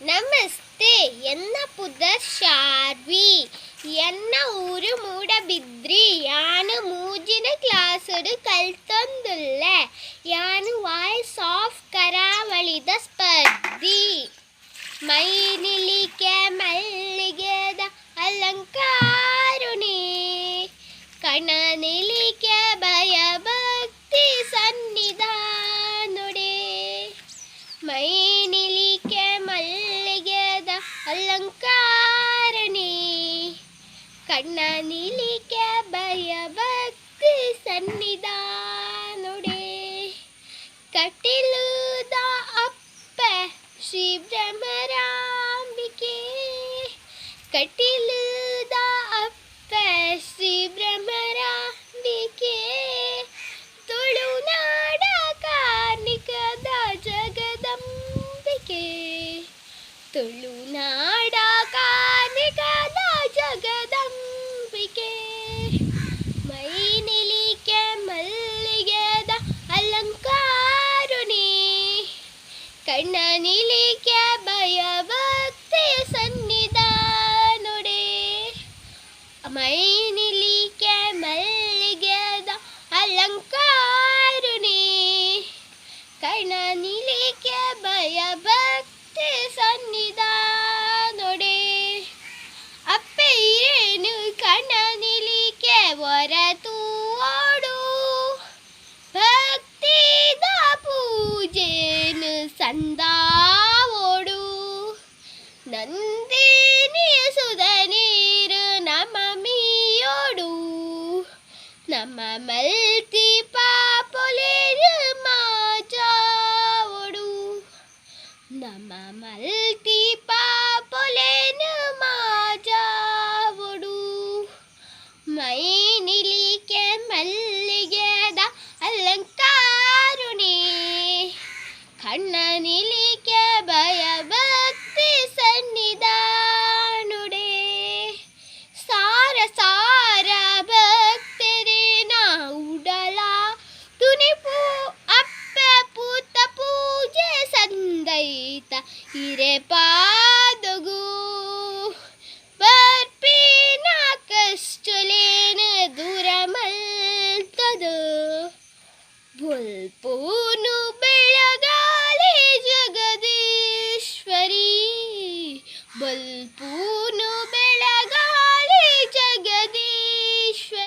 ನಮಸ್ತೆ ಎನ್ನ ಪುದರ್ ಶಾರ್ವಿ ಎನ್ನ ಊರು ಮೂಡಬಿದ್ರಿ ಯಾನು ಮೂಜಿನ ಕ್ಲಾಸುಡು ಕಲ್ತೊಂದುಲ್ಲ ಯಾನು ವಾಯ್ಸ್ ಆಫ್ ಕರಾವಳಿದ ಸ್ಪರ್ಧಿ ಮೈನಿಲಿಕೆ ಮಲ್ಲಿಗೆದ ಅಲಂಕಾರುಣಿ ಕಣನಿಲಿಕೆ ಭಯ ಭಕ್ತಿ ಸನ್ನಿಧಾನುಡೆ ಮೈನಿಲಿಕೆ ಮಲ್ಲಿಗೆದ ಅಲಂಕಾರಣಿ ಕಣ್ಣನಿಲಿಕೆ ಭಯ ಭಕ್ತಿ ಸನ್ನಿಧಾನುಡೆ ಕಟಿಲುದ ಅಪ್ಪ ಶ್ರೀ ಭ್ರಮರಾಂಬಿಕೆ ಕಟಿಲುದ ಅಪ್ಪ ಶ್ರೀ ಭ್ರಮರಾಂಬಿಕೆ ತುಳುನಾಡ ಕಾರ್ಣಿಕದ ಜಗದಂಬಿಕೆ ತುಳುನಾಡ ಕಾರ್ಣಿಕದ ಜಗದಂಬಿಕೆ ಮೈನಿಲಿಕೆ ಮಲ್ಲಿಗೆದ ಅಲಂಕಾರುಣಿ ಕಣ್ಣನಿಲಿಕೆ ಭಯ ಭಕ್ತಿ ಸನ್ನಿಧಾನುಡೆ ಮೈನಿಲಿಕೆ ಮಲ್ಲಿಗೆದ ಅಲಂಕಾರುಣಿ ಕಣ್ಣನಿಲಿಕೆ ಭಯ ಭಕ್ತಿ ಸನ್ನಿಧಾನುಡೆ ಅಪ್ಪೆ ಇರೇನು ಕಣ್ಣನಿಲಿಕೆ ಹೊರತು ಓಡು ಭಕ್ತಿದ ಪೂಜೆನು ಸಂದಾ ಓಡು ನಂದಿನಿ ಸುಧ ನೀರು ನಮ್ಮ ಮೀಯೋಡು ನಮ್ಮ ಮಲ್ತಿ ಪಾಪೊಲೆರು ಮಾಜಾವೋಡು ನಮ್ಮ ಮಲ್ತಿ ಪಾಪೊಲೆನು ಮಾಜಾವೋಡು ಮೈನಿಲಿಕೆ ಮಲ್ಲಿಗೆದ ಅಲಂಕಾರುಣಿ ಕಣ್ಣನಿಲಿಕೆ ಭಯ ಭಕ್ತಿ ಸನ್ನಿಧಾನುಡೆ ಸಾರ ಸಾರ ಭಕ್ತರಿನ ಉಡಲ ತುನಿಪು ಅಪ್ಪ ಪೂತ ಪೂಜೆ ಸಂದೈತ ಹಿರೆ ಪಾದಗು ಬರ್ಪಿನ ಕಷ್ಟಲೇನ ದೂರ ಮಲ್ತದು ಬುಲ್ಪು